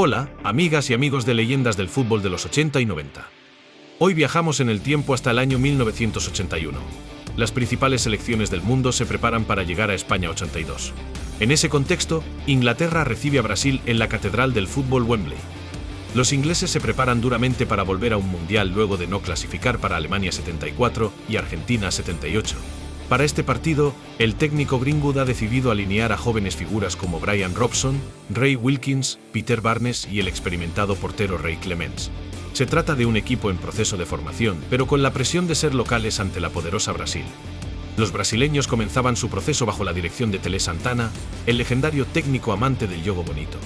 Hola, amigas y amigos de leyendas del fútbol de los 80 y 90. Hoy viajamos en el tiempo hasta el año 1981. Las principales selecciones del mundo se preparan para llegar a España 82. En ese contexto, Inglaterra recibe a Brasil en la catedral del fútbol Wembley. Los ingleses se preparan duramente para volver a un mundial luego de no clasificar para Alemania 74 y Argentina 78. Para este partido, el técnico Greenwood ha decidido alinear a jóvenes figuras como Bryan, Ray Wilkins, Peter Barnes y el experimentado portero Ray Clements. Se trata de un equipo en proceso de formación, pero con la presión de ser locales ante la poderosa Brasil. Los brasileños comenzaban su proceso bajo la dirección de Telê Santana, el legendario técnico amante del jogo bonito.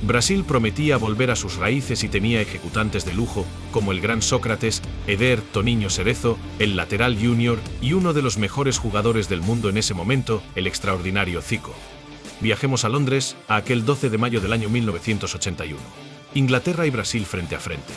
Brasil prometía volver a sus raíces y tenía ejecutantes de lujo, como el gran Sócrates, Éder, Toninho Cerezo, el lateral junior y uno de los mejores jugadores del mundo en ese momento, el extraordinario Zico. Viajemos a Londres, a aquel 12 de mayo del año 1981. Inglaterra y Brasil frente a frente.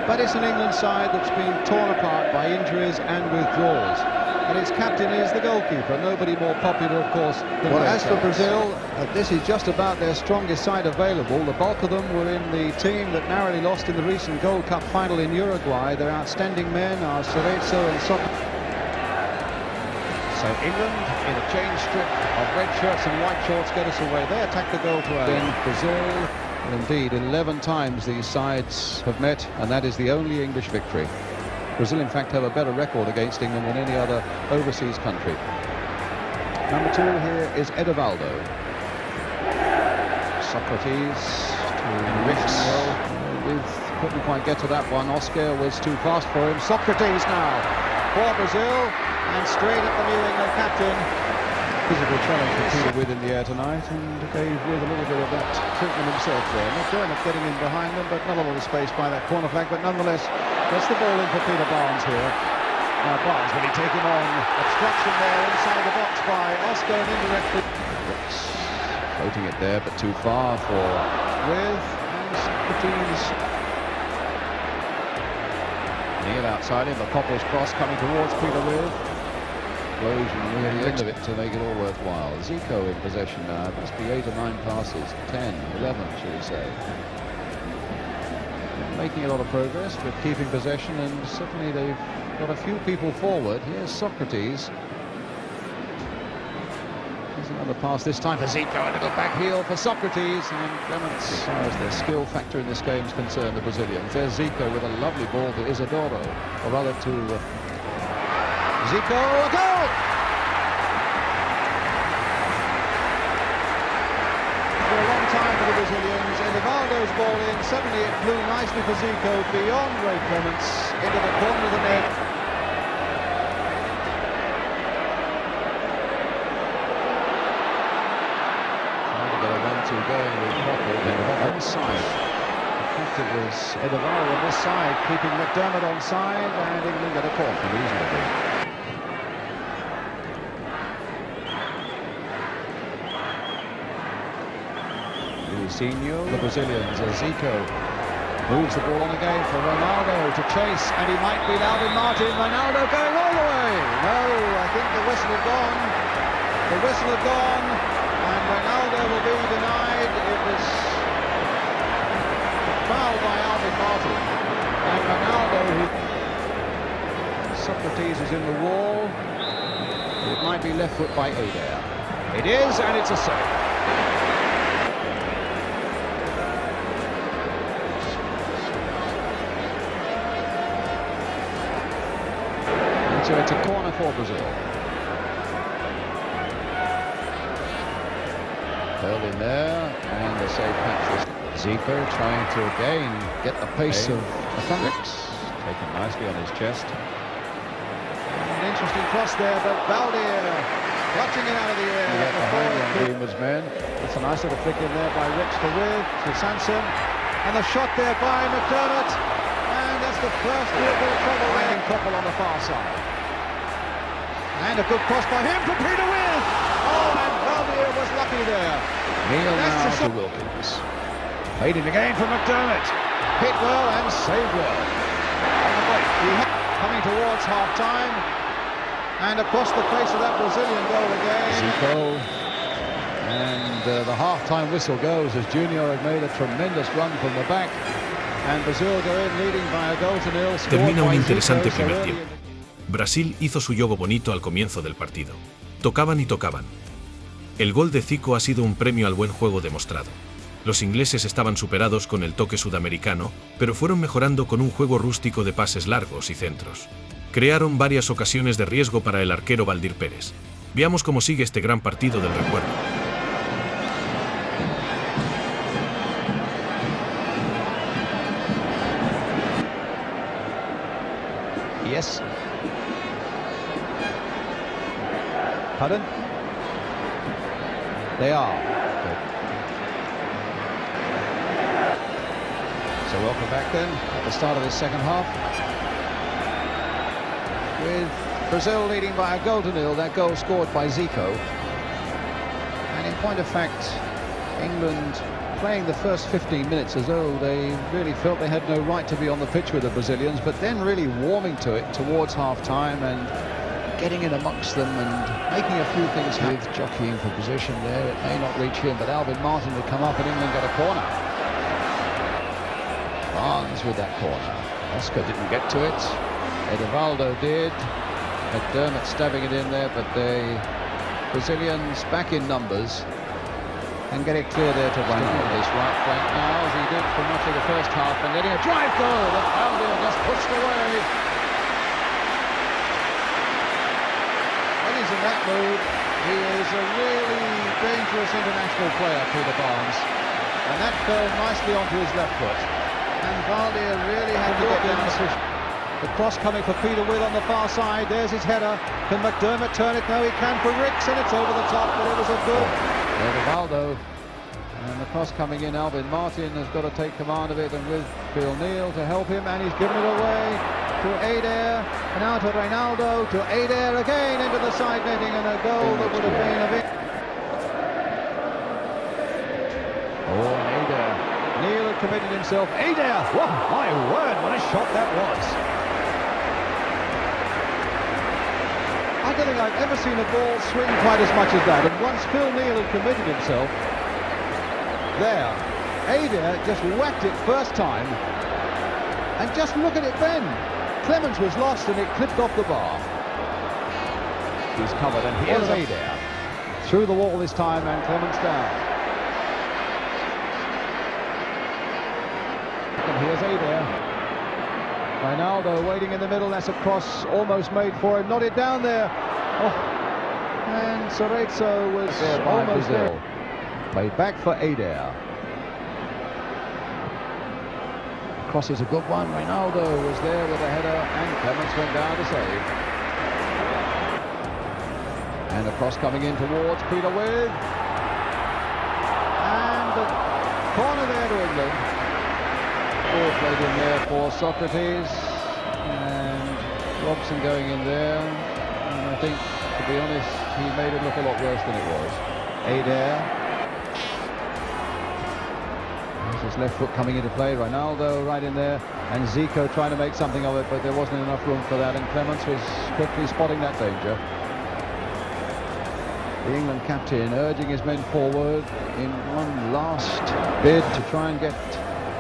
But it's an England side that's been torn apart by injuries and withdrawals. And its captain is the goalkeeper, nobody more popular, of course, than as for Brazil, this is just about their strongest side available. The bulk of them were in the team that narrowly lost in the recent Gold Cup final in Uruguay. Their outstanding men are Cierre and Sócrates. So England, in a change strip of red shirts and white shorts, get us away. They attack the goal to aim. Brazil. Indeed, 11 times these sides have met, and that is the only English victory. Brazil, in fact, have a better record against England than any other overseas country. Number 2 here is Éder. Sócrates to Ricks. Couldn't quite get to that one. Oscar was too fast for him. Sócrates now for Brazil, and straight at the New England captain. Physical challenge for Peter with in the air tonight, and gave with a little bit of that treatment himself there. McDermott getting in behind them, but not a lot of space by that corner flag, but nonetheless gets the ball in for Peter Barnes here. Now Barnes, will he take him on? Obstruction there inside the box by Oscar and indirectly. Brooks floating it there, but too far for With, and Socrates. Neil outside him, the Coppel's cross coming towards Peter With. Near the end of it to make it all worthwhile. Zico in possession now. It must be 8 or 9 passes, 10, 11 should we say. Making a lot of progress with keeping possession, and certainly they've got a few people forward. Here's Socrates. There's another pass this time for Zico, a little back heel for Socrates, and Clements, as far as their skill factor in this game is concerned, the Brazilians. There's Zico with a lovely ball to Isidoro, or rather to Zico, a goal! For a long time for the Brazilians, Éder's ball in, suddenly it flew nicely for Zico, beyond Ray Clements, into the corner of the net. Trying to get a 1-2 going with Coppel, onside. In fact, it was Éder on this side, keeping McDermott onside, and England got a corner reasonably. The Brazilians, Zico moves the ball on again for Ronaldo to chase, and he might be Alvin Martin. Ronaldo going all the way. No, I think the whistle had gone. The whistle had gone, and Ronaldo will be denied. It was fouled by Alvin Martin, and Ronaldo, who Sócrates is in the wall. It might be left foot by Éder. It is, and it's a save. And so it's a corner for Brazil. Held in there, and the save catches. Zico trying to again get the pace of the Thunderbolts. Taken nicely on his chest. An interesting cross there, but Valdir clutching it out of the air. Behind Beamer's men. It's a nice little flick in there by Rich to With, to Sanson. And the shot there by McDermott. And that's the first real bit of trouble landing Koppel on the far side. And a good cross by him to Peter With. Oh, and Valdir was lucky there. Neil now to Wilkins. Played in again for McDermott. Hit well and saved well. Coming towards half-time, and across the face of that Brazilian goal again. Zico, and the half-time whistle goes as Junior had made a tremendous run from the back, and Brazil go in leading by a goal to nil. Termina un interesante primer tiempo. Brasil hizo su jogo bonito al comienzo del partido. Tocaban y tocaban. El gol de Zico ha sido un premio al buen juego demostrado. Los ingleses estaban superados con el toque sudamericano, pero fueron mejorando con un juego rústico de pases largos y centros. Crearon varias ocasiones de riesgo para el arquero Valdir Pérez. Veamos cómo sigue este gran partido del recuerdo. Yes. Pardon? They are. So welcome back then, at the start of this second half. With Brazil leading by a goal to nil, that goal scored by Zico. And in point of fact, England playing the first 15 minutes as though they really felt they had no right to be on the pitch with the Brazilians, but then really warming to it towards half-time and getting in amongst them and making a few things happen. With jockeying for position there, it may not reach him, but Alvin Martin would come up and England got a corner. Barnes with that corner. Oscar didn't get to it. Edivaldo did. McDermott stabbing it in there, but the Brazilians back in numbers and get it clear there to Bryan. This right flank now, as he did for much of the first half, and getting a drive goal that Valdir just pushed away. When he's in that mood, he is a really dangerous international player, Peter Barnes, and that fell nicely onto his left foot. And Valdir really had to get down. The cross coming for Peter With on the far side. There's his header. Can McDermott turn it? No, he can for Ricks, and it's over the top, but it was a good. Edivaldo. And the cross coming in, Alvin Martin has got to take command of it, and with Phil Neal to help him, and he's given it away to Éder, and now to Reinaldo, to Éder again into the side netting, and a goal that would have been a bit. Oh, and Éder. Neal had committed himself. Éder! Oh, my word, what a shot that was! I don't think I've ever seen a ball swing quite as much as that. And once Phil Neal had committed himself, there, Éder just whacked it first time. And just look at it then. Clemens was lost and it clipped off the bar. He's covered, and here's Éder. Through the wall this time, and Clemens down. And here's Éder. Reinaldo waiting in the middle, that's a cross almost made for him, nodded down there. Oh, and Cerezo was there almost there. Played back for Éder. Cross is a good one, Reinaldo was there with a header, and Clemens went down to save. And the cross coming in towards Peter With. And the corner there to England. Ball played in there for Sócrates, and Robson going in there, and I think, to be honest, he made it look a lot worse than it was. Éder. There's his left foot coming into play, Reinaldo right in there, and Zico trying to make something of it, but there wasn't enough room for that, and Clemens was quickly spotting that danger. The England captain urging his men forward in one last bid to try and get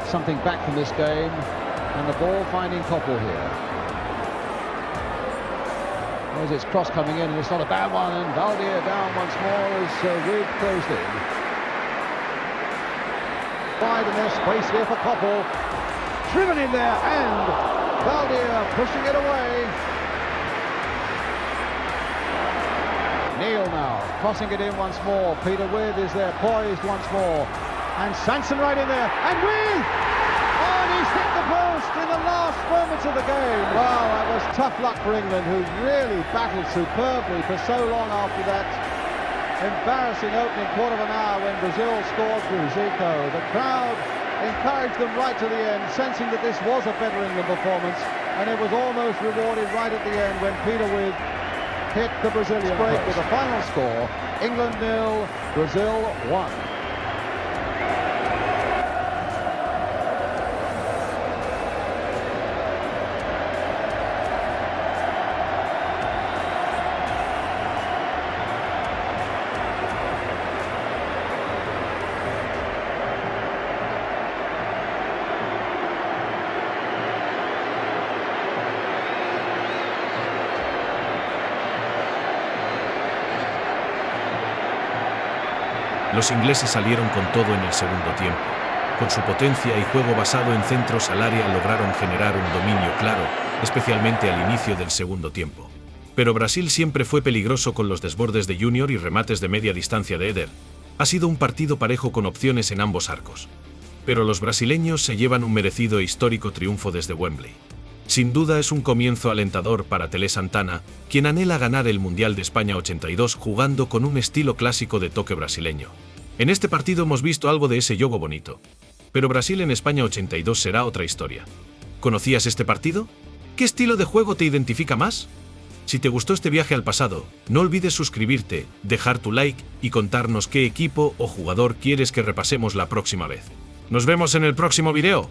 something back from this game, and the ball finding Koppel here. There's its cross coming in, and it's not a bad one, and Valdir down once more as Reed closed in. Wide and there's space here for Koppel. Driven in there, and Valdir pushing it away. Neil now, crossing it in once more. Peter With is there, poised once more. And Sanson right in there, and With! Oh, and he's hit the post in the last moments of the game. Wow, that was tough luck for England, who really battled superbly for so long after that embarrassing opening quarter of an hour when Brazil scored through Zico. The crowd encouraged them right to the end, sensing that this was a better England performance, and it was almost rewarded right at the end when Peter With hit the Brazilian break with the final score, England 0, Brazil 1. Los ingleses salieron con todo en el segundo tiempo. Con su potencia y juego basado en centros al área lograron generar un dominio claro, especialmente al inicio del segundo tiempo. Pero Brasil siempre fue peligroso con los desbordes de Junior y remates de media distancia de Éder. Ha sido un partido parejo con opciones en ambos arcos. Pero los brasileños se llevan un merecido e histórico triunfo desde Wembley. Sin duda es un comienzo alentador para Telê Santana, quien anhela ganar el Mundial de España 82 jugando con un estilo clásico de toque brasileño. En este partido hemos visto algo de ese jogo bonito. Pero Brasil en España 82 será otra historia. ¿Conocías este partido? ¿Qué estilo de juego te identifica más? Si te gustó este viaje al pasado, no olvides suscribirte, dejar tu like y contarnos qué equipo o jugador quieres que repasemos la próxima vez. Nos vemos en el próximo video.